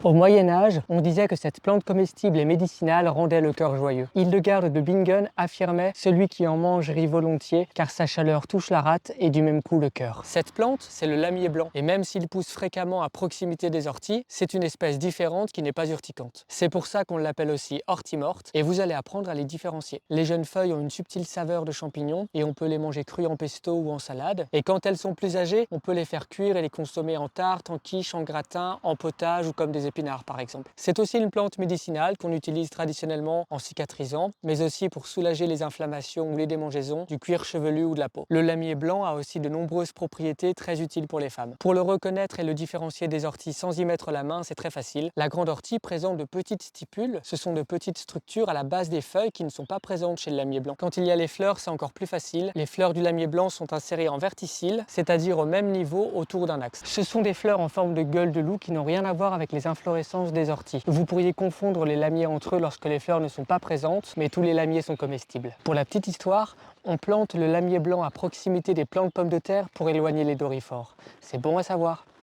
Au Moyen-Âge, on disait que cette plante comestible et médicinale rendait le cœur joyeux. Hildegarde de Bingen affirmait « Celui qui en mange rit volontiers, car sa chaleur touche la rate et du même coup le cœur ». Cette plante, c'est le lamier blanc, et même s'il pousse fréquemment à proximité des orties, c'est une espèce différente qui n'est pas urticante. C'est pour ça qu'on l'appelle aussi ortie morte, et vous allez apprendre à les différencier. Les jeunes feuilles ont une subtile saveur de champignons, et on peut les manger crues en pesto ou en salade, et quand elles sont plus âgées, on peut les faire cuire et les consommer en tarte, en quiche, en gratin, en potage ou comme des épinards par exemple. C'est aussi une plante médicinale qu'on utilise traditionnellement en cicatrisant, mais aussi pour soulager les inflammations ou les démangeaisons du cuir chevelu ou de la peau. Le lamier blanc a aussi de nombreuses propriétés très utiles pour les femmes. Pour le reconnaître et le différencier des orties sans y mettre la main, c'est très facile. La grande ortie présente de petites stipules, ce sont de petites structures à la base des feuilles qui ne sont pas présentes chez le lamier blanc. Quand il y a les fleurs, c'est encore plus facile. Les fleurs du lamier blanc sont insérées en verticille, c'est-à-dire au même niveau autour d'un axe. Ce sont des fleurs en forme de gueule de loup qui n'ont rien à voir avec les inflorescences des orties. Vous pourriez confondre les lamiers entre eux lorsque les fleurs ne sont pas présentes, mais tous les lamiers sont comestibles. Pour la petite histoire, on plante le lamier blanc à proximité des plants de pommes de terre pour éloigner les doryphores. C'est bon à savoir.